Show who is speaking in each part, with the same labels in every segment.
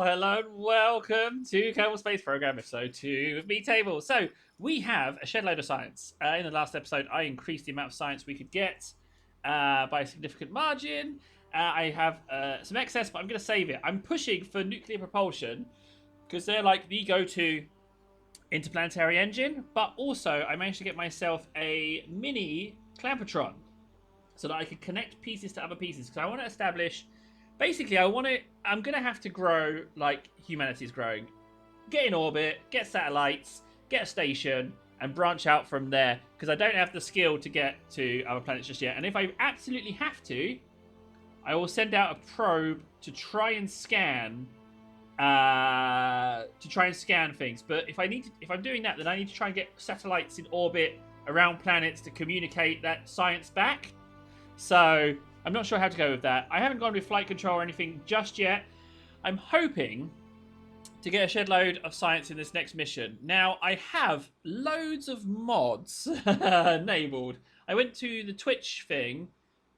Speaker 1: Hello and welcome to Kerbal Space Program episode 2 with me, Table. So, we have a shed load of science. In the last episode, I increased the amount of science we could get by a significant margin. I have some excess, but I'm going to save it. I'm pushing for nuclear propulsion because they're like the go-to interplanetary engine, but also I managed to get myself a mini Clampotron so that I could connect pieces to other pieces because I want to establish. Basically, I'm going to have to grow like humanity's growing. Get in orbit, get satellites, get a station, and branch out from there. Because I don't have the skill to get to other planets just yet. And if I absolutely have to, I will send out a probe to try and scan. Things. But if I'm doing that, then I need to try and get satellites in orbit around planets to communicate that science back. So I'm not sure how to go with that. I haven't gone with flight control or anything just yet. I'm hoping to get a shed load of science in this next mission. Now, I have loads of mods enabled. I went to the Twitch thing,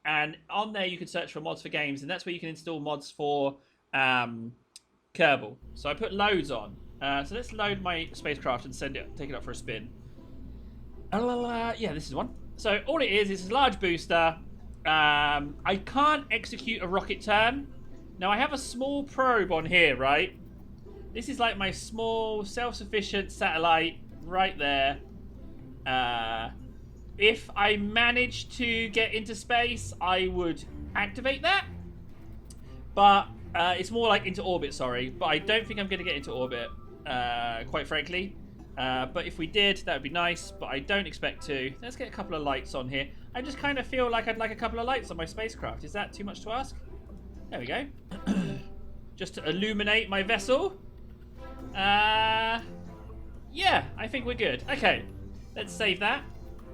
Speaker 1: and on there you can search for mods for games, and that's where you can install mods for Kerbal. So I put loads on. So let's load my spacecraft and take it up for a spin. Yeah, this is one. So all it is a large booster. I can't execute a rocket turn. Now, I have a small probe on here, right? This is like my small, self-sufficient satellite right there. If I manage to get into space, I would activate that. But it's more like into orbit, sorry. But I don't think I'm going to get into orbit, quite frankly. But if we did, that would be nice, but I don't expect to. Let's get a couple of lights on here. I just kind of feel like I'd like a couple of lights on my spacecraft. Is that too much to ask? There we go. Just to illuminate my vessel. Yeah, I think we're good. Okay, let's save that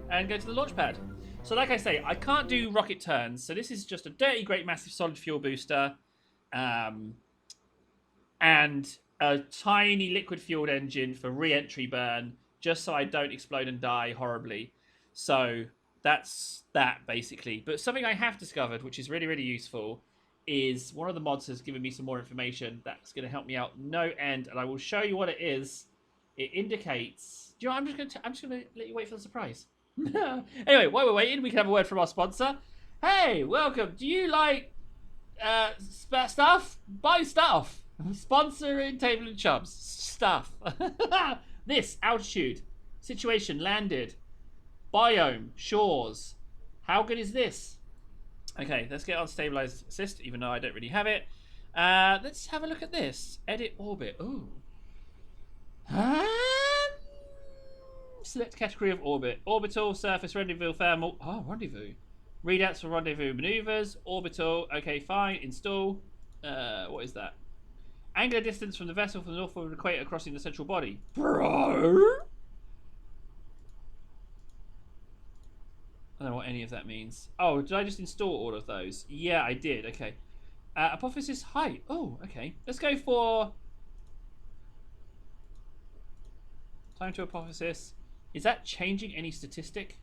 Speaker 1: and go to the launch pad. So like I say, I can't do rocket turns, so this is just a dirty, great, massive solid fuel booster. And a tiny liquid-fueled engine for re-entry burn, just so I don't explode and die horribly. So that's that, basically. But something I have discovered, which is really, really useful, is one of the mods has given me some more information that's going to help me out no end, and I will show you what it is. It indicates... Do you know what? I'm just going to let you wait for the surprise. Anyway, while we're waiting, we can have a word from our sponsor. Hey, welcome. Do you like stuff? Buy stuff. Sponsoring Table and Chubs stuff. This altitude, situation, landed, biome, shores. How good is this? Okay, let's get on stabilized assist, even though I don't really have it. Let's have a look at this. Edit orbit. Ooh. Select category of orbit. Orbital, surface, rendezvous, thermal. Oh, rendezvous. Readouts for rendezvous maneuvers. Orbital. Okay, fine. Install. What is that? Angular distance from the vessel from the north of the equator crossing the central body. Bro? I don't know what any of that means. Oh, did I just install all of those? Yeah, I did. Okay. Apophysis height. Oh, okay. Let's go for... Time to apophysis. Is that changing any statistic?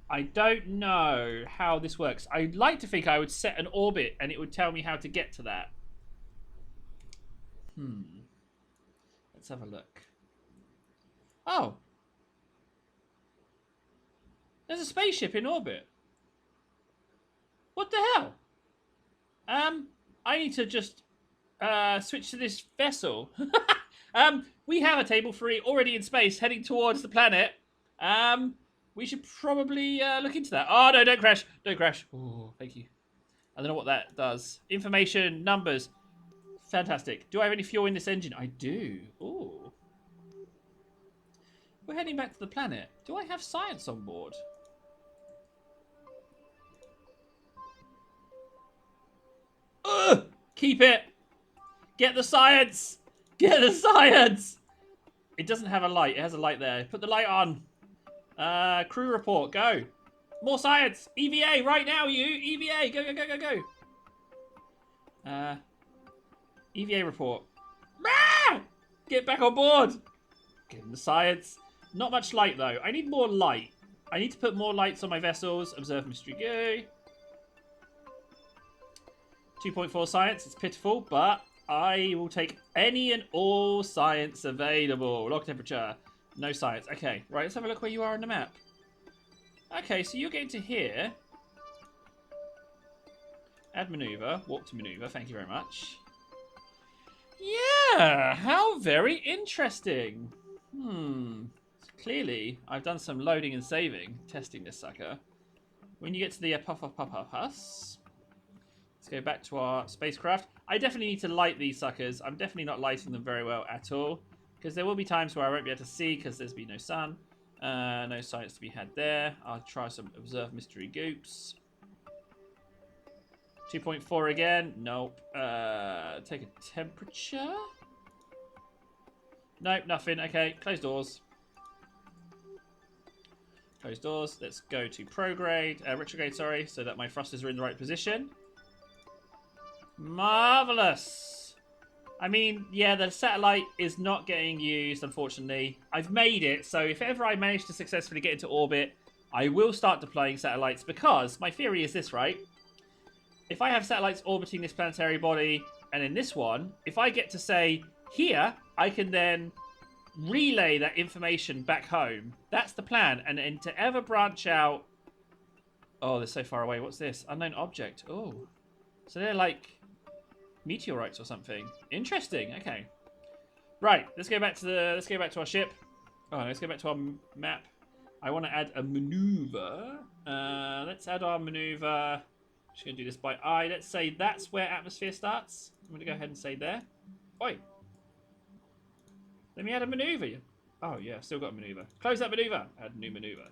Speaker 1: I don't know how this works. I'd like to think I would set an orbit and it would tell me how to get to that. Let's have a look. Oh. There's a spaceship in orbit. What the hell? I need to just switch to this vessel. We have a Table 3 already in space heading towards the planet. We should probably look into that. Oh, no, don't crash. Don't crash. Oh, thank you. I don't know what that does. Information, numbers. Fantastic. Do I have any fuel in this engine? I do. Ooh. We're heading back to the planet. Do I have science on board? Ugh! Keep it. Get the science. Get the science. It doesn't have a light. It has a light there. Put the light on. Crew report, go. More science. EVA, right now, you. EVA, go, go, go, go, go. EVA report. Ah! Get back on board. Get in the science. Not much light, though. I need more light. I need to put more lights on my vessels. Observe mystery goo. 2.4 science. It's pitiful, but I will take any and all science available. Log temperature. No science. Okay, right. Let's have a look where you are on the map. Okay, so you're getting to here. Add maneuver. Walk to maneuver. Thank you very much. Yeah, how very interesting. Clearly, I've done some loading and saving, testing this sucker. When you get to the puff, let's go back to our spacecraft. I definitely need to light these suckers. I'm definitely not lighting them very well at all, because there will be times where I won't be able to see because there's been no sun. No science to be had there. I'll try some observe mystery goops. 2.4 again. Nope. Take a temperature. Nope, nothing. Okay, close doors. Close doors. Let's go to retrograde, sorry, so that my thrusters are in the right position. Marvelous. I mean, yeah, the satellite is not getting used, unfortunately. I've made it, so if ever I manage to successfully get into orbit, I will start deploying satellites, because my theory is this, right? If I have satellites orbiting this planetary body, and in this one, if I get to, say, here, I can then relay that information back home. That's the plan. And then to ever branch out... Oh, they're so far away. What's this? Unknown object. Oh. So they're like meteorites or something. Interesting. Okay. Right. Let's go back to our ship. Oh, let's go back to our map. I want to add a maneuver. Let's add our maneuver. Just going to do this by eye. Let's say that's where atmosphere starts. I'm going to go ahead and say there. Oi. Let me add a maneuver. Oh, yeah. Still got a maneuver. Close that maneuver. Add new maneuver.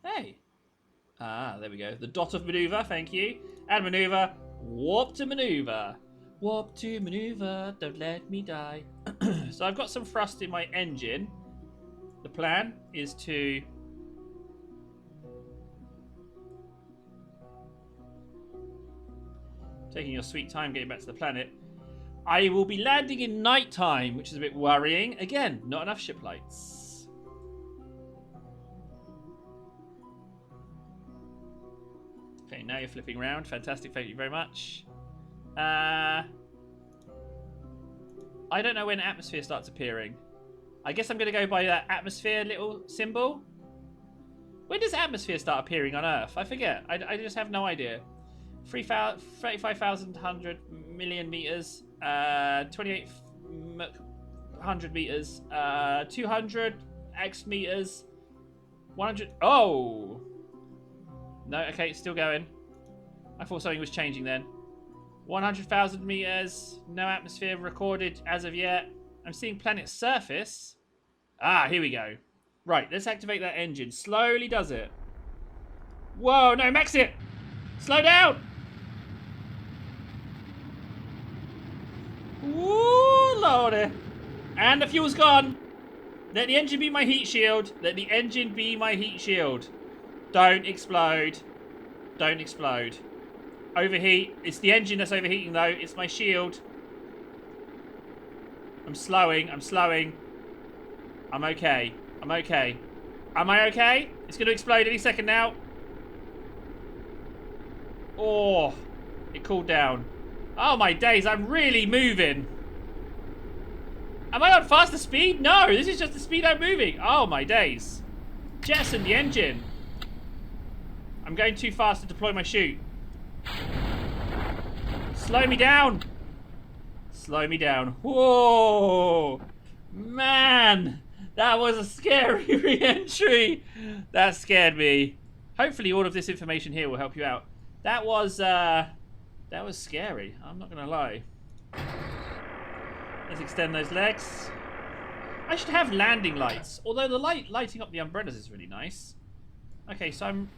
Speaker 1: Hey. Ah, there we go. The dot of maneuver. Thank you. Add maneuver. Warp to maneuver. Warp to maneuver. Don't let me die. So I've got some thrust in my engine. The plan is to... Taking your sweet time getting back to the planet. I will be landing in nighttime, which is a bit worrying. Again, not enough ship lights. Okay, now you're flipping around. Fantastic, thank you very much. I don't know when atmosphere starts appearing. I guess I'm going to go by that atmosphere little symbol. When does atmosphere start appearing on Earth? I forget. I just have no idea. 35,100 million meters, 2,800 meters, 200 x meters, 100. Oh! No, okay, it's still going. I thought something was changing then. 100,000 meters, no atmosphere recorded as of yet. I'm seeing planet surface. Ah, here we go. Right, let's activate that engine. Slowly does it. Whoa, no, max it! Slow down! Ooh, lordy. And the fuel's gone. Let the engine be my heat shield. Let the engine be my heat shield. Don't explode. Don't explode. Overheat. It's the engine that's overheating, though. It's my shield. I'm slowing. I'm slowing. I'm okay. I'm okay. Am I okay? It's going to explode any second now. Oh, it cooled down. Oh my days, I'm really moving. Am I on faster speed? No, this is just the speed I'm moving. Oh my days. Jettison the engine. I'm going too fast to deploy my chute. Slow me down. Slow me down. Whoa. Man, that was a scary re-entry. That scared me. Hopefully all of this information here will help you out. That was scary. I'm not gonna lie. Let's extend those legs. I should have landing lights. Although the lighting up the umbrellas is really nice. Okay, so I'm...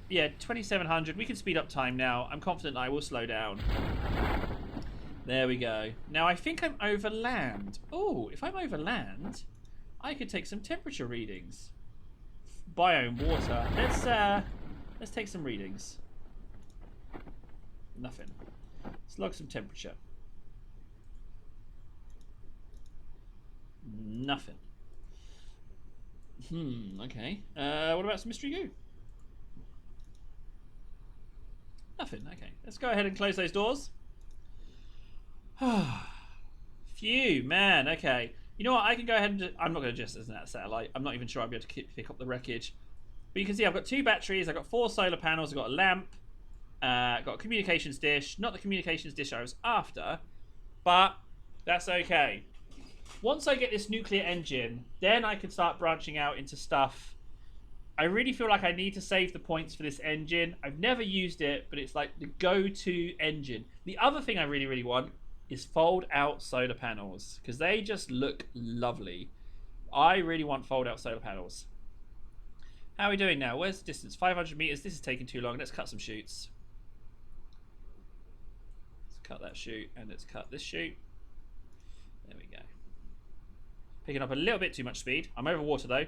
Speaker 1: Yeah, 2700. We can speed up time now. I'm confident I will slow down. There we go. Now, I think I'm over land. Oh, if I'm over land, I could take some temperature readings. Biome water. Let's take some readings. Nothing. Let's log some temperature. Nothing. Okay. What about some mystery goo? Nothing. Okay. Let's go ahead and close those doors. Phew, man. Okay. You know what? I can go ahead and... I'm not going to just as that satellite. I'm not even sure I'll be able to pick up the wreckage. But you can see I've got 2 batteries. I've got 4 solar panels. I've got a lamp. Got a communications dish. Not the communications dish I was after. But that's okay. Once I get this nuclear engine, then I can start branching out into stuff. I really feel like I need to save the points for this engine. I've never used it, but it's like the go-to engine. The other thing I really, really want is fold-out solar panels, because they just look lovely. I really want fold-out solar panels. How are we doing now? Where's the distance? 500 meters. This is taking too long. Let's cut some chutes. Let's cut that chute, and let's cut this chute. There we go. Picking up a little bit too much speed. I'm over water, though.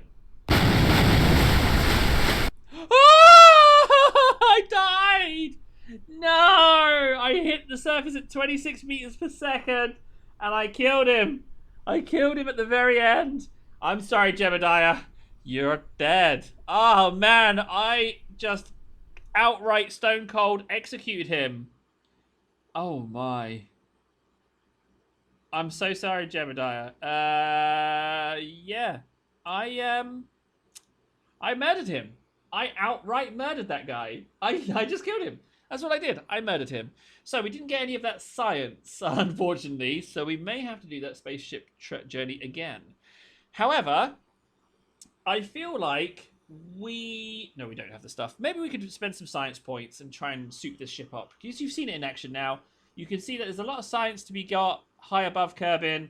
Speaker 1: Oh! I died! No! I hit the surface at 26 meters per second, and I killed him. I killed him at the very end. I'm sorry, Jebediah. You're dead. Oh, man. I just outright stone cold executed him. Oh, my. I'm so sorry, Jebediah. Yeah. I murdered him. I outright murdered that guy. I just killed him. That's what I did. I murdered him. So we didn't get any of that science, unfortunately. So we may have to do that spaceship journey again. However, I feel like no, we don't have the stuff. Maybe we could spend some science points and try and soup this ship up. Because you've seen it in action now. You can see that there's a lot of science to be got high above Kerbin.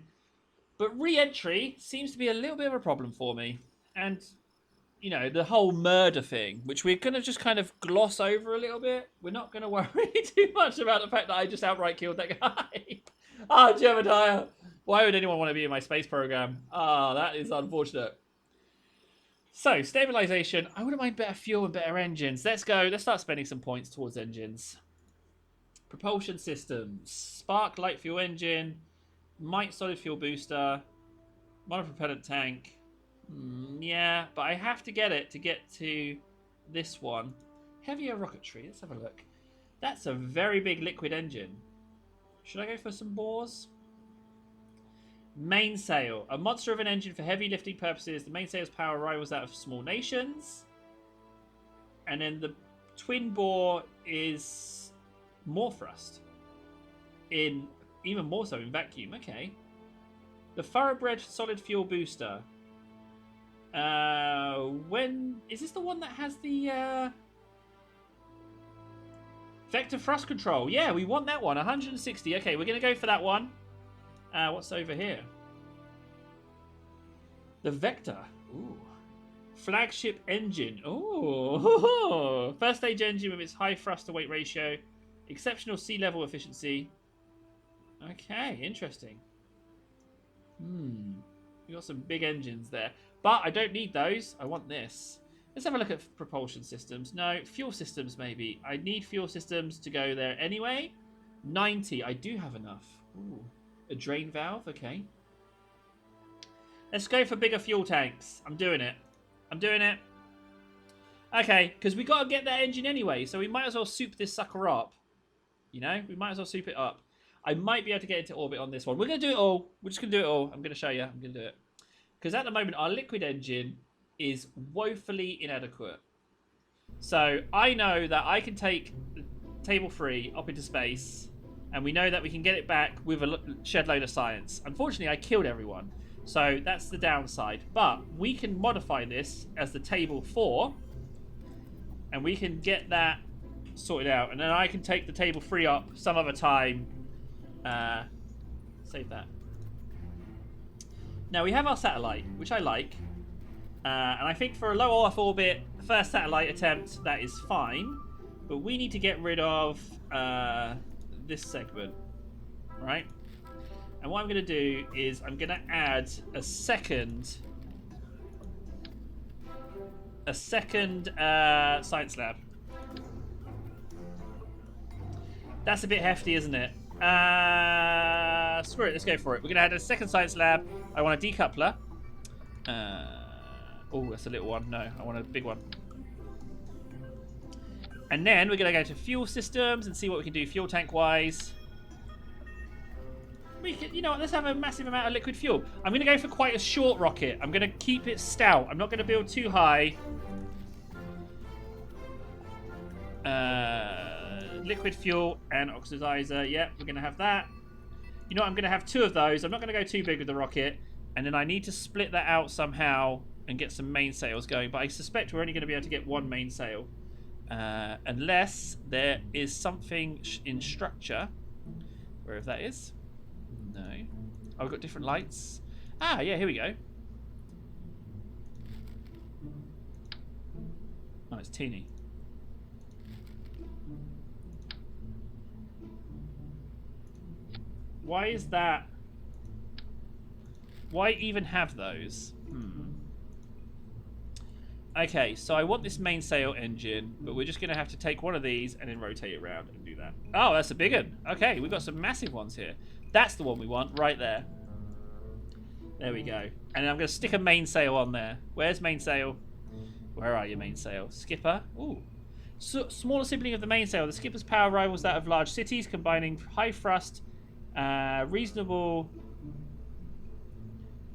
Speaker 1: But re-entry seems to be a little bit of a problem for me. And... you know, the whole murder thing, which we're going to just kind of gloss over a little bit. We're not going to worry too much about the fact that I just outright killed that guy. Ah, Jebediah. Why would anyone want to be in my space program? Ah, that is unfortunate. So, stabilization. I wouldn't mind better fuel and better engines. Let's go. Let's start spending some points towards engines. Propulsion systems. Spark light fuel engine. Mite solid fuel booster. Monopropellant tank. Yeah, but I have to get it to get to this one. Heavier rocketry. Let's have a look. That's a very big liquid engine. Should I go for some bores? Mainsail. A monster of an engine for heavy lifting purposes. The mainsail's power rivals that of small nations. And then the twin bore is more thrust. Even more so in vacuum. Okay. The thoroughbred solid fuel booster. When is this the one that has the vector thrust control? Yeah, we want that one. 160. Okay, we're gonna go for that one. What's over here? The vector. Ooh. Flagship engine. Ooh. First stage engine with its high thrust to weight ratio, exceptional sea level efficiency. Okay, interesting. We got some big engines there. But I don't need those. I want this. Let's have a look at propulsion systems. No, fuel systems maybe. I need fuel systems to go there anyway. 90. I do have enough. Ooh. A drain valve. Okay. Let's go for bigger fuel tanks. I'm doing it. I'm doing it. Okay, because we got to get that engine anyway. So we might as well soup this sucker up. You know, we might as well soup it up. I might be able to get into orbit on this one. We're going to do it all. We're just going to do it all. I'm going to show you. I'm going to do it. Because at the moment, our liquid engine is woefully inadequate. So I know that I can take Table 3 up into space, and we know that we can get it back with a shed load of science. Unfortunately, I killed everyone. So that's the downside. But we can modify this as the Table 4, and we can get that sorted out. And then I can take the Table 3 up some other time. Save that. Now we have our satellite, which I like, and I think for a low Earth orbit, the first satellite attempt, that is fine, but we need to get rid of this segment, right? And what I'm going to do is I'm going to add a second science lab. That's a bit hefty, isn't it? Screw it, let's go for it. We're going to add a second science lab. I want a decoupler. Oh, that's a little one. No, I want a big one. And then we're going to go to fuel systems and see what we can do fuel tank wise. We can, you know what, let's have a massive amount of liquid fuel. I'm going to go for quite a short rocket. I'm going to keep it stout. I'm not going to build too high. Liquid fuel and oxidizer. Yeah, we're going to have that. You know what, I'm going to have 2 of those. I'm not going to go too big with the rocket. And then I need to split that out somehow and get some mainsails going. But I suspect we're only going to be able to get 1 mainsail. Unless there is something in structure. Wherever that is. No. Oh, we've got different lights. Ah, yeah, here we go. Oh, it's teeny. Why is that? Why even have those? Okay, so I want this mainsail engine, but we're just going to have to take one of these and then rotate it around and do that. Oh, that's a big one. Okay, we've got some massive ones here. That's the one we want, right there. There we go. And then I'm going to stick a mainsail on there. Where's mainsail? Where are you, mainsail? Skipper? Ooh. So, smaller sibling of the mainsail. The skipper's power rivals that of large cities, combining high thrust, reasonable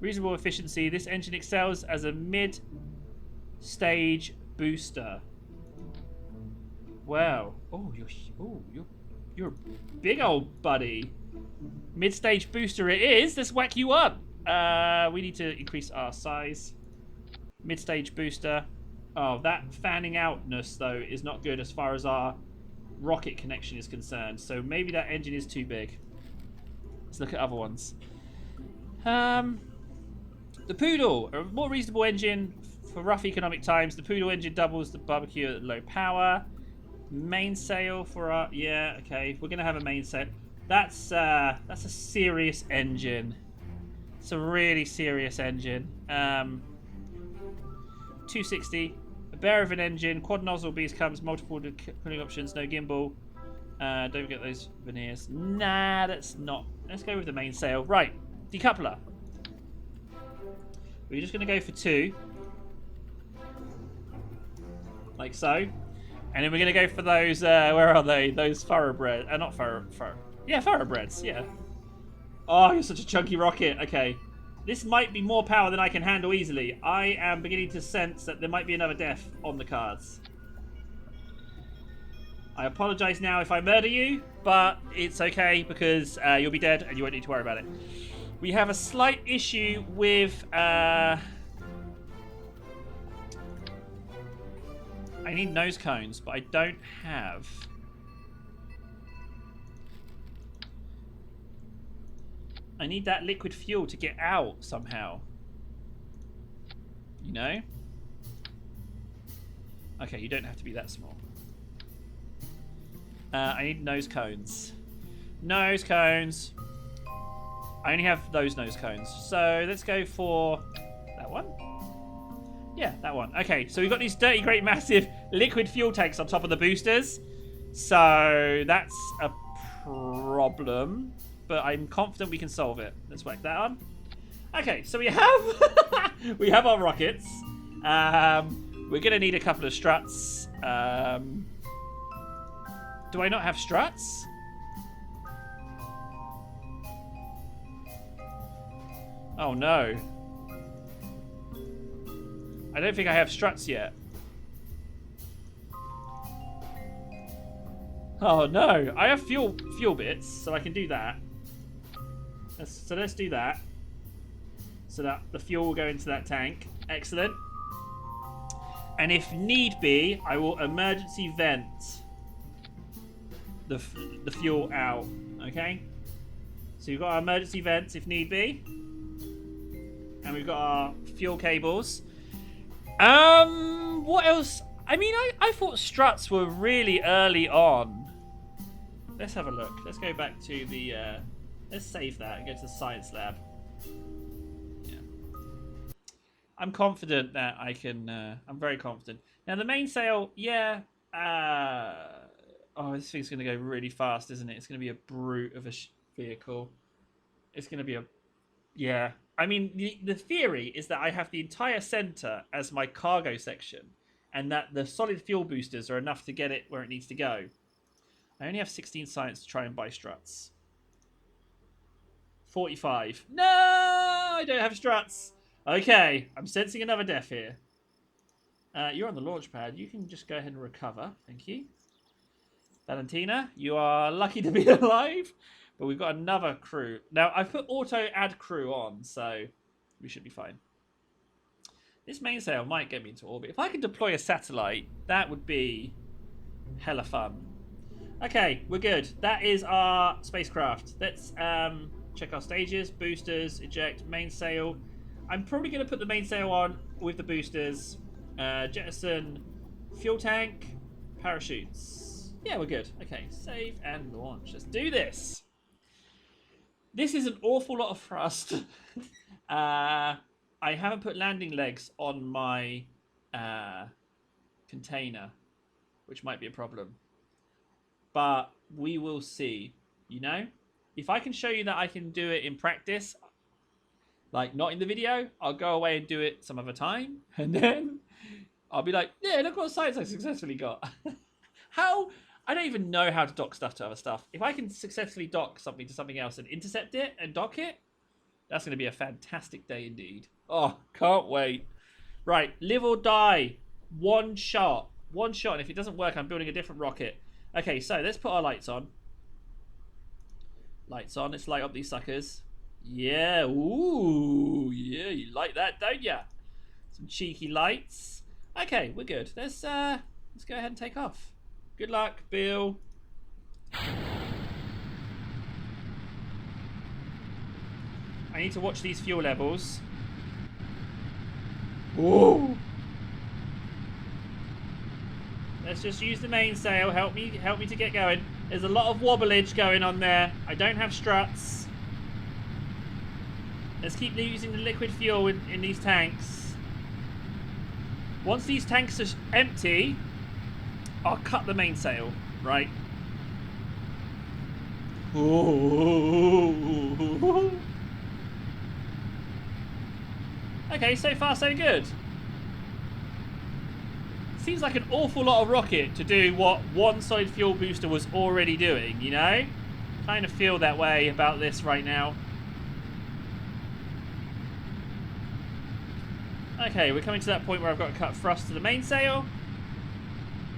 Speaker 1: efficiency. This engine excels as a mid-stage booster. Wow. Oh, you're a big old buddy. Mid-stage booster it is. Let's whack you up. We need to increase our size. Mid-stage booster. Oh, that fanning outness though is not good as far as our rocket connection is concerned. So maybe that engine is too big. Let's look at other ones. The Poodle, a more reasonable engine for rough economic times. The Poodle engine doubles the barbecue at low power. Mainsail for our... Yeah, okay. We're going to have a mainsail. That's a serious engine. It's a really serious engine. 260. A bear of an engine. Quad nozzle beast comes. Multiple cooling options. No gimbal. Don't forget those veneers. Nah, that's not... Let's go with the mainsail. Right. Decoupler. We're just going to go for 2. Like so. And then we're going to go for those, where are they? Those thoroughbreds. Not yeah, thoroughbreds, yeah. Oh, you're such a chunky rocket. Okay. This might be more power than I can handle easily. I am beginning to sense that there might be another death on the cards. I apologize now if I murder you, but it's okay because you'll be dead and you won't need to worry about it. We have a slight issue with... I need nose cones, but I don't have... I need that liquid fuel to get out somehow. You know? Okay, you don't have to be that small. I need nose cones. Nose cones. I only have those nose cones. So let's go for that one. Yeah, that one. Okay, so we've got these dirty, great, massive liquid fuel tanks on top of the boosters. So that's a problem. But I'm confident we can solve it. Let's whack that on. Okay, so we have we have our rockets. We're gonna need a couple of struts. Do I not have struts? Oh no. I don't think I have struts yet. Oh no. I have fuel bits, so I can do that. So let's do that. So that the fuel will go into that tank. Excellent. And if need be, I will emergency vent the fuel out. Okay? So we've got our emergency vents if need be. And we've got our fuel cables. What else? I mean, I thought struts were really early on. Let's have a look. Let's go back to the... let's save that and go to the science lab. Yeah. I'm confident that I can... I'm very confident. Now, the mainsail, yeah. Oh, this thing's going to go really fast, isn't it? It's going to be a brute of a vehicle. It's going to be a... Yeah. I mean, the theory is that I have the entire center as my cargo section, and that the solid fuel boosters are enough to get it where it needs to go. I only have 16 science to try and buy struts. 45. No, I don't have struts. Okay, I'm sensing another death here. You're on the launch pad. You can just go ahead and recover. Thank you. Valentina, you are lucky to be alive, but we've got another crew. Now, I've put auto add crew on, so we should be fine. This mainsail might get me into orbit. If I could deploy a satellite, that would be hella fun. Okay, we're good. That is our spacecraft. Let's check our stages, boosters, eject, mainsail. I'm probably going to put the mainsail on with the boosters. Jettison, fuel tank, parachutes. Yeah, we're good. Okay, save and launch. Let's do this. This is an awful lot of thrust. I haven't put landing legs on my container, which might be a problem. But we will see, you know? If I can show you that I can do it in practice, like not in the video, I'll go away and do it some other time. And then I'll be like, yeah, look what science I successfully got. How? I don't even know how to dock stuff to other stuff. If I can successfully dock something to something else and intercept it and dock it, that's going to be a fantastic day indeed. Oh, can't wait. Right, live or die. One shot. One shot. And if it doesn't work, I'm building a different rocket. Okay, so let's put our lights on. Lights on. Let's light up these suckers. Yeah. Ooh. Yeah, you like that, don't ya? Some cheeky lights. Okay, we're good. Let's go ahead and take off. Good luck, Bill. I need to watch these fuel levels. Ooh. Let's just use the mainsail. Help me to get going. There's a lot of wobblage going on there. I don't have struts. Let's keep using the liquid fuel in these tanks. Once these tanks are empty, I'll cut the mainsail, right? Ooh. Okay, so far so good. Seems like an awful lot of rocket to do what one solid fuel booster was already doing, you know? Kind of feel that way about this right now. Okay, we're coming to that point where I've got to cut thrust to the mainsail.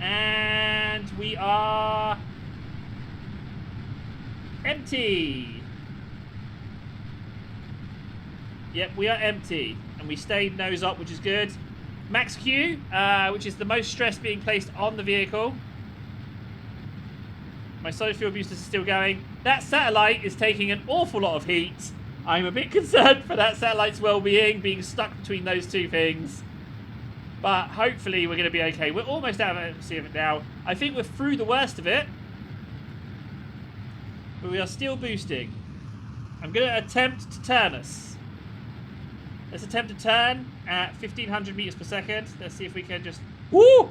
Speaker 1: And we are empty. Yep, we are empty. And we stayed nose up, which is good. Max Q, which is the most stress being placed on the vehicle. My solid fuel boosters are still going. That satellite is taking an awful lot of heat. I'm a bit concerned for that satellite's well-being, being stuck between those two things. But hopefully we're going to be okay. We're almost out of it now. I think we're through the worst of it. But we are still boosting. I'm going to attempt to turn us. Let's attempt to turn at 1500 meters per second. Let's see if we can just... Woo!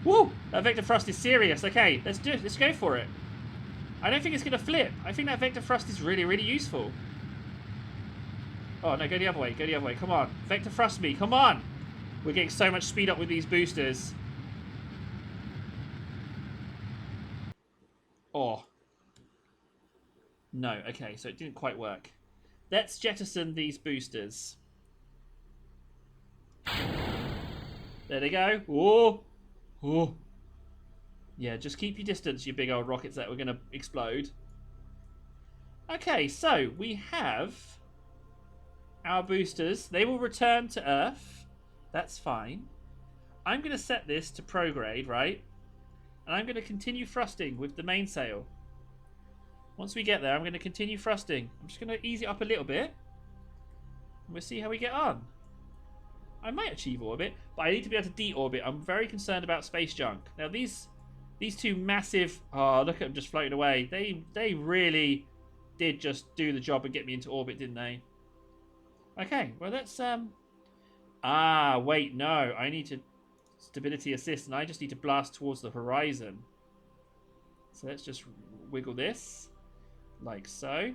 Speaker 1: Woo! That vector thrust is serious. Okay, let's do it. Let's go for it. I don't think it's going to flip. I think that vector thrust is really, really useful. Oh, no, go the other way. Go the other way. Come on. Vector thrust me. Come on. We're getting so much speed up with these boosters. Oh. No, okay, so it didn't quite work. Let's jettison these boosters. There they go. Oh. Oh. Yeah, just keep your distance, you big old rockets that were going to explode. Okay, so we have our boosters. They will return to Earth. That's fine. I'm going to set this to prograde, right? And I'm going to continue thrusting with the mainsail. Once we get there, I'm going to continue thrusting. I'm just going to ease it up a little bit. And we'll see how we get on. I might achieve orbit, but I need to be able to de-orbit. I'm very concerned about space junk. Now, these two massive... Oh, look at them just floating away. They really did just do the job and get me into orbit, didn't they? Okay, well, let's... Ah, wait, no. I need to stability assist, and I just need to blast towards the horizon. So let's just wiggle this, like so.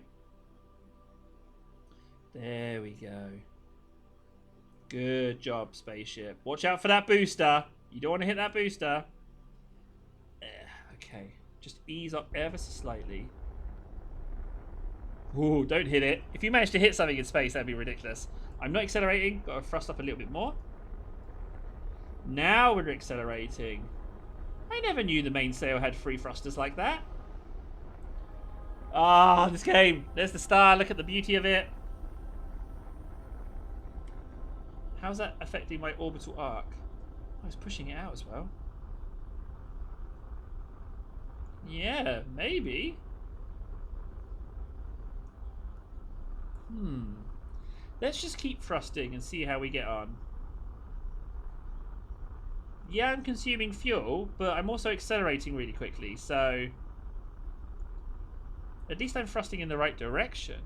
Speaker 1: There we go. Good job, spaceship. Watch out for that booster. You don't want to hit that booster. Okay. Just ease up ever so slightly. Ooh, don't hit it. If you manage to hit something in space, that'd be ridiculous. I'm not accelerating. Got to thrust up a little bit more. Now we're accelerating. I never knew the mainsail had free thrusters like that. Ah, this game. There's the star. Look at the beauty of it. How's that affecting my orbital arc? Oh, it's pushing it out as well. Yeah, maybe. Let's just keep thrusting and see how we get on. Yeah, I'm consuming fuel, but I'm also accelerating really quickly, so at least I'm thrusting in the right direction.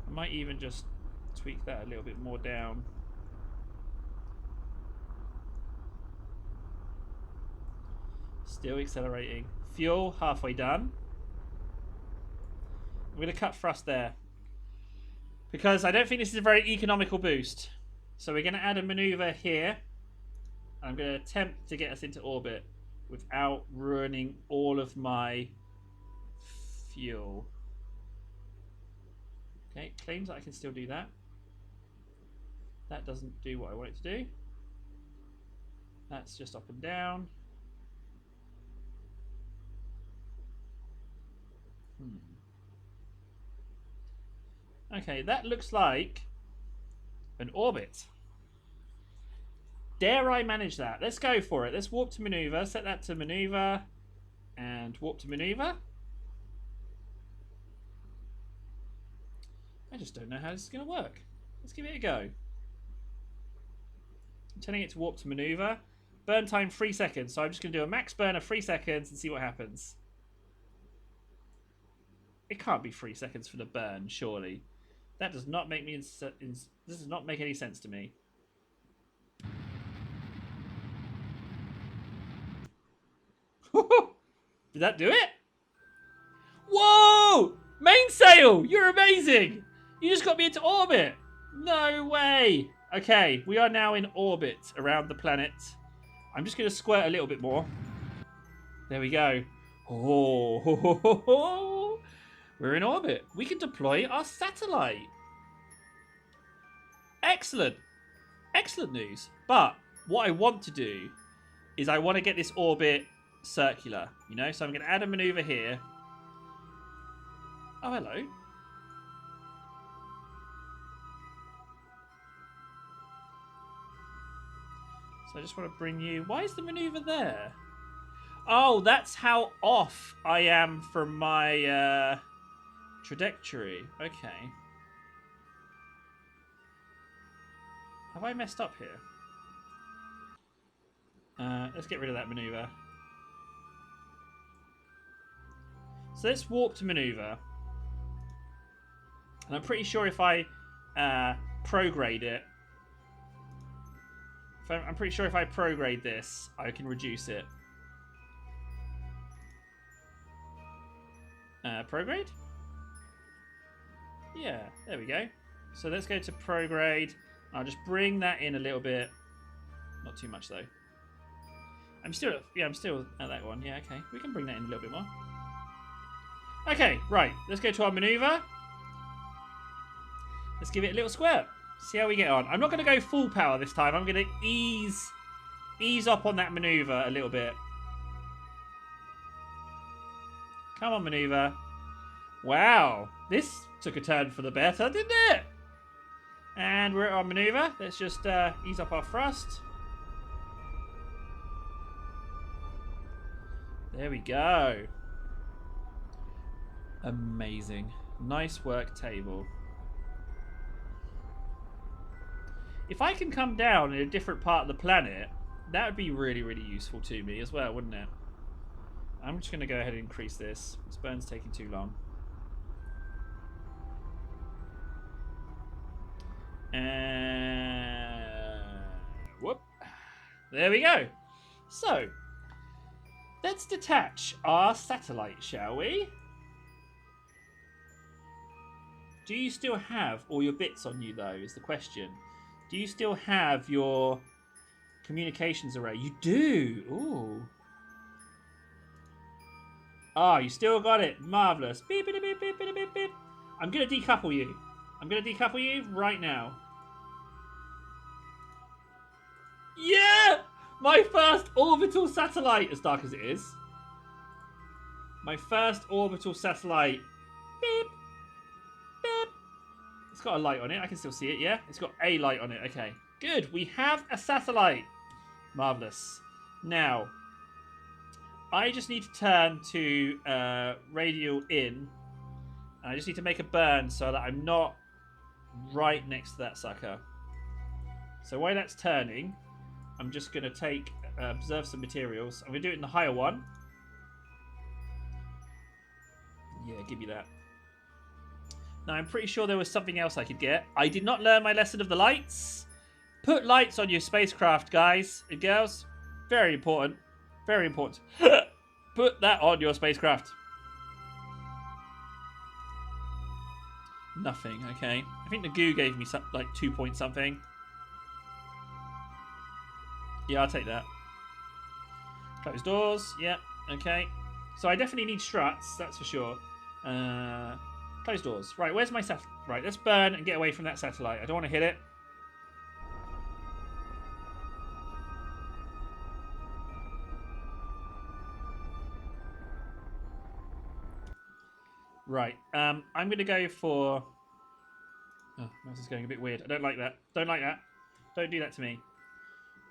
Speaker 1: I might even just tweak that a little bit more down. Still accelerating. Fuel, halfway done. I'm going to cut thrust there, because I don't think this is a very economical boost. So we're going to add a maneuver here. I'm going to attempt to get us into orbit without ruining all of my fuel. Okay, it claims that I can still do that. That doesn't do what I want it to do. That's just up and down. Okay, that looks like an orbit. Dare I manage that? Let's go for it. Let's warp to maneuver. Set that to maneuver. And warp to maneuver. I just don't know how this is going to work. Let's give it a go. I'm telling it to warp to maneuver. Burn time 3 seconds. So I'm just going to do a max burn of 3 seconds and see what happens. It can't be 3 seconds for the burn, surely. That does not make me... this does not make any sense to me. Did that do it? Whoa! Mainsail! You're amazing! You just got me into orbit! No way! Okay, we are now in orbit around the planet. I'm just going to squirt a little bit more. There we go. Oh, we're in orbit. We can deploy our satellite. Excellent. Excellent news. But what I want to do is I want to get this orbit circular, you know? So I'm going to add a maneuver here. Oh, hello. So I just want to bring you... Why is the maneuver there? Oh, that's how off I am from my trajectory. Okay. Have I messed up here? Let's get rid of that maneuver. So let's warp to maneuver. And I'm pretty sure if I prograde it... I'm pretty sure if I prograde this, I can reduce it. Prograde? Yeah, there we go. So let's go to prograde. I'll just bring that in a little bit. Not too much though. I'm still at that one. Yeah, okay. We can bring that in a little bit more. Okay, right. Let's go to our maneuver. Let's give it a little squirt. See how we get on. I'm not going to go full power this time. I'm going to ease up on that maneuver a little bit. Come on, maneuver. Wow. This took a turn for the better, didn't it? And we're at our maneuver. Let's just ease up our thrust. There we go. Amazing. Nice work, table. If I can come down in a different part of the planet, that would be really, really useful to me as well, wouldn't it? I'm just going to go ahead and increase this. This burn's taking too long. Whoop. There we go. So, let's detach our satellite, shall we? Do you still have all your bits on you, though, is the question. Do you still have your communications array? You do. Ooh. Ah, you still got it. Marvellous. Beep, beep, beep, beep, beep, beep, beep. I'm going to decouple you. I'm going to decouple you right now. Yeah! My first orbital satellite, as dark as it is. My first orbital satellite. Beep. Beep. It's got a light on it. I can still see it, yeah? It's got a light on it. Okay. Good. We have a satellite. Marvellous. Now, I just need to turn to radial in. And I just need to make a burn so that I'm not right next to that sucker. So while that's turning, I'm just going to take, observe some materials. I'm going to do it in the higher one. Yeah, give me that. Now, I'm pretty sure there was something else I could get. I did not learn my lesson of the lights. Put lights on your spacecraft, guys and girls. Very important. Very important. Put that on your spacecraft. Nothing, okay. I think the goo gave me some, like 2 point something. Yeah, I'll take that. Close doors. Yeah, okay. So I definitely need struts, that's for sure. Close doors. Right, where's my satellite? Right, let's burn and get away from that satellite. I don't want to hit it. Right, I'm going to go for... Oh, this is going a bit weird. I don't like that. Don't like that. Don't do that to me.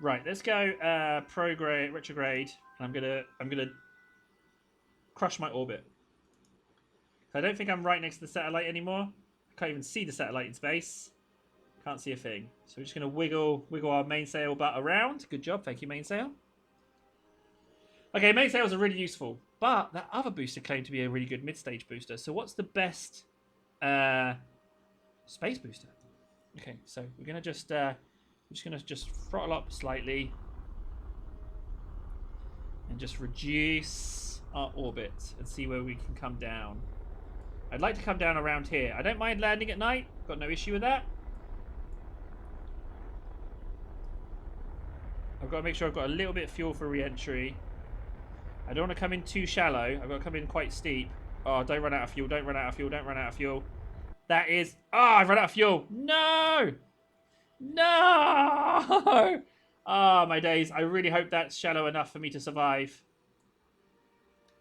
Speaker 1: Right, let's go retrograde. I'm gonna crush my orbit. I don't think I'm right next to the satellite anymore. I can't even see the satellite in space. Can't see a thing. So we're just gonna wiggle our mainsail butt around. Good job, thank you, mainsail. Okay, mainsails are really useful, but that other booster claimed to be a really good mid-stage booster. So what's the best space booster? Okay, so we're gonna just throttle up slightly and just reduce our orbit and see where we can come down. I'd like to come down around here. I don't mind landing at night. Got no issue with that. I've got to make sure I've got a little bit of fuel for re-entry. I don't want to come in too shallow. I've got to come in quite steep. Oh, don't run out of fuel. Don't run out of fuel. Don't run out of fuel. That is... Oh, I've run out of fuel. No! No! Oh, my days. I really hope that's shallow enough for me to survive.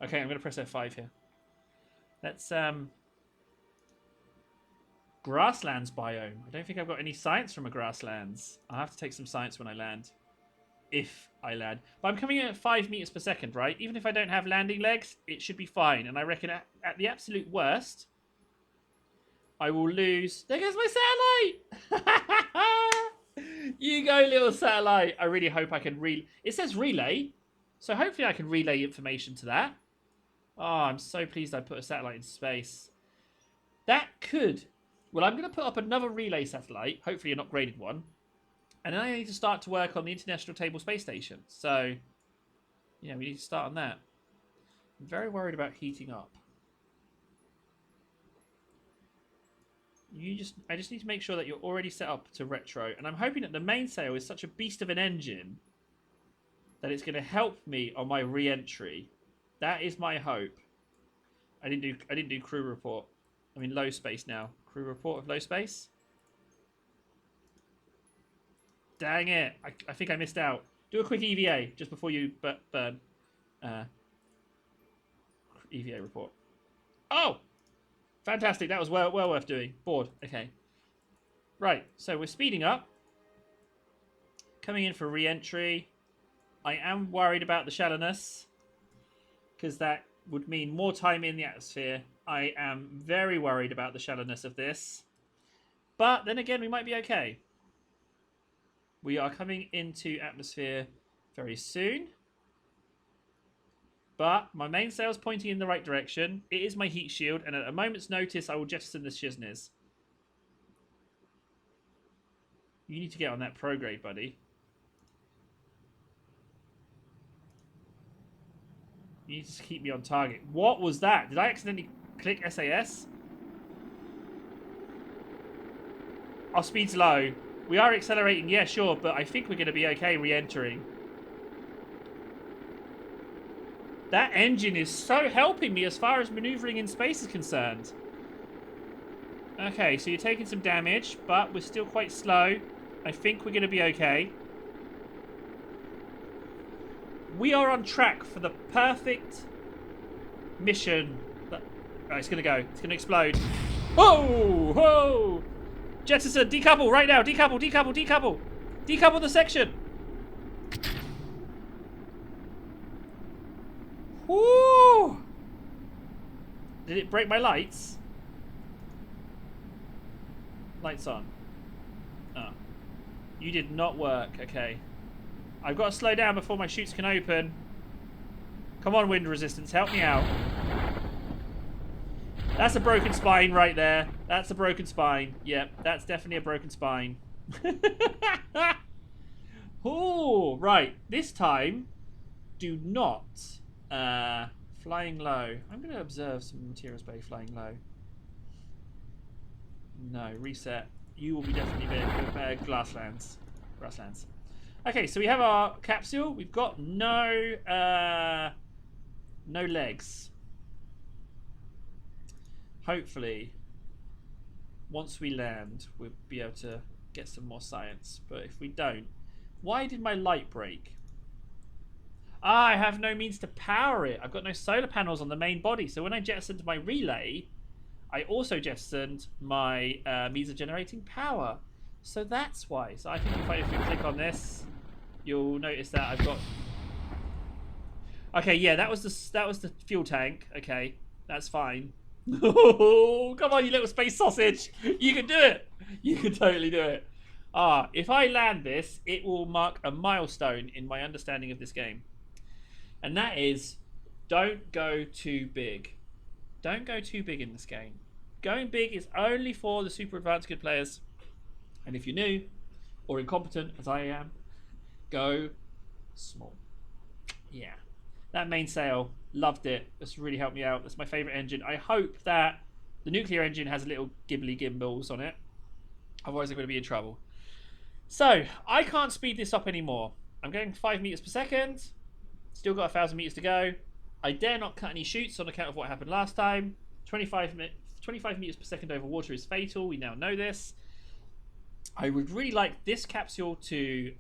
Speaker 1: Okay, I'm going to press F5 here. Let's... Grasslands biome. I don't think I've got any science from a grasslands. I'll have to take some science when I land. If I land. But I'm coming in at 5 meters per second, right? Even if I don't have landing legs, it should be fine. And I reckon at the absolute worst, I will lose... There goes my satellite! You go, little satellite. I really hope I can It says relay. So hopefully I can relay information to that. Oh, I'm so pleased I put a satellite into space. That could... Well, I'm going to put up another relay satellite, hopefully an upgraded one. And then I need to start to work on the International Table Space Station. So, yeah, we need to start on that. I'm very worried about heating up. I just need to make sure that you're already set up to retro. And I'm hoping that the mainsail is such a beast of an engine that it's going to help me on my re-entry. That is my hope. I didn't do crew report. I'm in low space now. Crew report of low space. Dang it. I think I missed out. Do a quick EVA just before you burn. EVA report. Oh! Fantastic. That was well worth doing. Bored. Okay. Right. So we're speeding up. Coming in for re-entry. I am worried about the shallowness, because that would mean more time in the atmosphere. I am very worried about the shallowness of this. But then again, we might be okay. We are coming into atmosphere very soon. But my mainsail's pointing in the right direction. It is my heat shield, and at a moment's notice, I will jettison the shizness. You need to get on that prograde, buddy. You need to keep me on target. What was that? Did I accidentally click SAS? Our speed's low. We are accelerating, yeah, sure, but I think we're going to be okay re-entering. That engine is so helping me as far as maneuvering in space is concerned. Okay, so you're taking some damage, but we're still quite slow. I think we're going to be okay. We are on track for the perfect mission. Oh, it's going to go. It's going to explode. Whoa! Whoa! Jettison, decouple right now. Decouple, decouple, decouple. Decouple the section. Woo! Did it break my lights? Lights on. Oh. You did not work. Okay. I've got to slow down before my chutes can open. Come on, wind resistance. Help me out. That's a broken spine right there. That's a broken spine. Yep, that's definitely a broken spine. Oh, right. This time, do not flying low. I'm going to observe some materials bay flying low. No, reset. You will be definitely there. Grasslands. Grasslands. Okay, so we have our capsule. We've got no legs. Hopefully, once we land, we'll be able to get some more science. But if we don't, why did my light break? Ah, I have no means to power it. I've got no solar panels on the main body. So when I jettisoned my relay, I also jettisoned my means of generating power. So that's why. So I think if we click on this, you'll notice that I've got. Okay, yeah, that was the fuel tank. Okay, that's fine. Oh, come on, you little space sausage! You can do it. You can totally do it. Ah, if I land this, it will mark a milestone in my understanding of this game, and that is, don't go too big. Don't go too big in this game. Going big is only for the super advanced good players. And if you're new or incompetent, as I am, go small. Yeah. That mainsail, loved it. That's really helped me out. That's my favourite engine. I hope that the nuclear engine has a little gibbly gimbals on it. Otherwise I'm going to be in trouble. So, I can't speed this up anymore. I'm going 5 meters per second. Still got 1,000 meters to go. I dare not cut any chutes on account of what happened last time. 25 meters per second over water is fatal. We now know this. I would really like this capsule to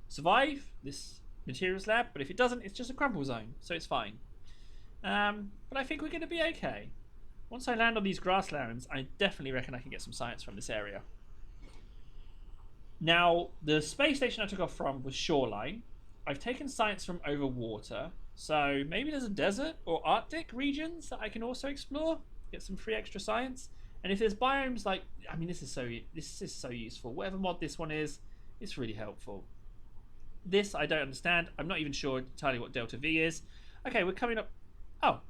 Speaker 1: survive this materials lab, but if it doesn't, it's just a crumple zone, so it's fine. But I think we're going to be okay. Once I land on these grasslands, I definitely reckon I can get some science from this area. Now, the space station I took off from was shoreline. I've taken science from over water, so maybe there's a desert or Arctic regions that I can also explore, get some free extra science. And if there's biomes like, I mean, this is so useful. Whatever mod this one is, it's really helpful. This I don't understand. I'm not even sure entirely what Delta V is. Okay, we're coming up. Oh,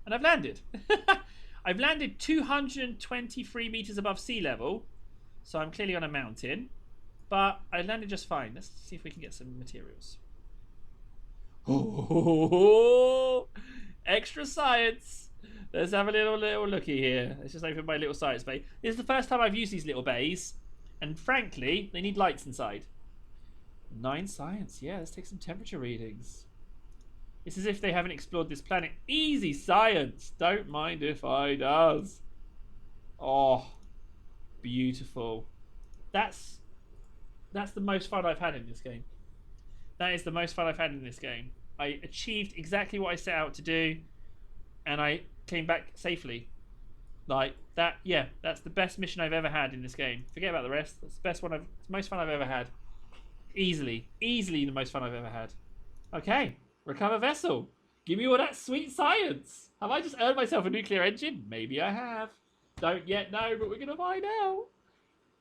Speaker 1: and I've landed. I've landed 223 meters above sea level, so I'm clearly on a mountain. But I landed just fine. Let's see if we can get some materials. Oh, extra science. Let's have a little looky here. Let's just open my little science bay. This is the first time I've used these little bays, and frankly, they need lights inside. 9 science. Yeah, let's take some temperature readings. It's as if they haven't explored this planet. Easy science. Don't mind if I does. Oh, beautiful. That's the most fun I've had in this game. That is the most fun I've had in this game. I achieved exactly what I set out to do, and I came back safely. Like that, yeah, that's the best mission I've ever had in this game. Forget about the rest. That's the best one. It's the most fun I've ever had. Easily the most fun I've ever had. Okay, recover vessel. Give me all that sweet science. Have I just earned myself a nuclear engine? Maybe I have. Don't yet know, but we're gonna find out.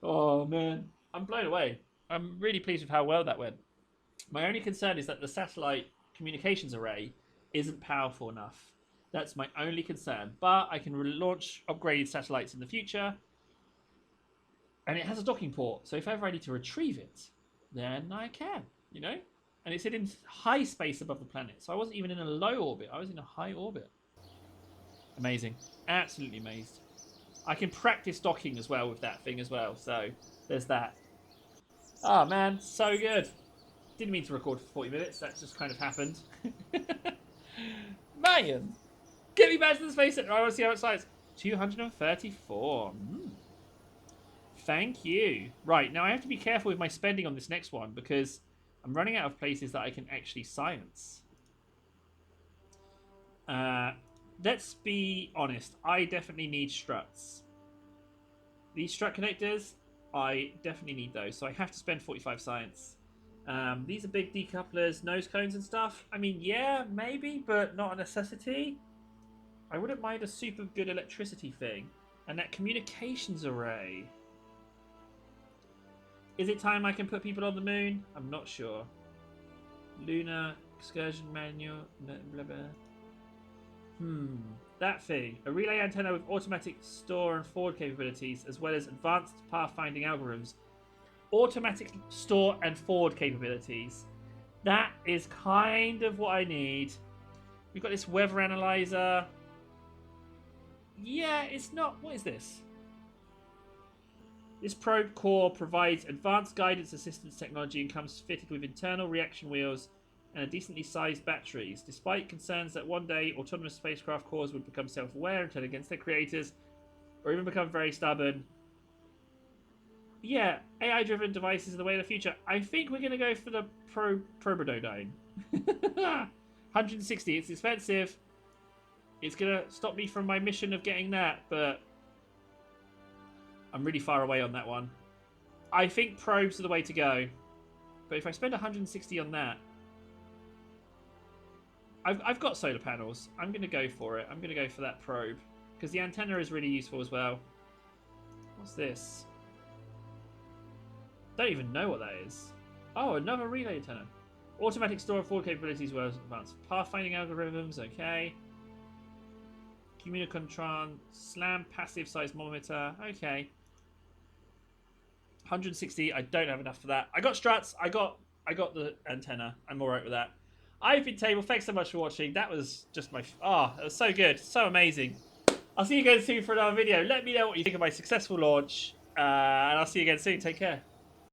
Speaker 1: Oh man, I'm blown away. I'm really pleased with how well that went. My only concern is that the satellite communications array isn't powerful enough. That's my only concern. But I can launch upgraded satellites in the future. And it has a docking port. So if ever I need to retrieve it, then I can, you know? And it's in high space above the planet. So I wasn't even in a low orbit. I was in a high orbit. Amazing. Absolutely amazed. I can practice docking as well with that thing as well. So there's that. Oh man, so good. Didn't mean to record for 40 minutes. That just kind of happened. Man, get me back to the space center. I want to see how it size. 234. Thank you. Right, now I have to be careful with my spending on this next one because I'm running out of places that I can actually science. Let's be honest. I definitely need struts. These strut connectors, I definitely need those. So I have to spend 45 science. These are big decouplers, nose cones and stuff. I mean, yeah, maybe, but not a necessity. I wouldn't mind a super good electricity thing. And that communications array. Is it time I can put people on the moon? I'm not sure. Lunar excursion manual. Blah, blah. That thing. A relay antenna with automatic store and forward capabilities, as well as advanced pathfinding algorithms. Automatic store and forward capabilities. That is kind of what I need. We've got this weather analyzer. Yeah, it's not... What is this? This probe core provides advanced guidance assistance technology and comes fitted with internal reaction wheels and a decently sized batteries. Despite concerns that one day autonomous spacecraft cores would become self-aware and turn against their creators, or even become very stubborn. Yeah, AI-driven devices are the way of the future. I think we're going to go for the Probododyne. 160, it's expensive. It's going to stop me from my mission of getting that, but I'm really far away on that one. I think probes are the way to go. But if I spend 160 on that, I've got solar panels. I'm going to go for it. I'm going to go for that probe. Because the antenna is really useful as well. What's this? Don't even know what that is. Oh, another relay antenna. Automatic store and forward capabilities were advanced. Pathfinding algorithms, okay. Communicatron, slam passive seismometer, okay. 160, I don't have enough for that. I got struts, I got the antenna. I'm alright with that. I've been Table, thanks so much for watching. That was just my... that was so good, so amazing. I'll see you again soon for another video. Let me know what you think of my successful launch. And I'll see you again soon. Take care.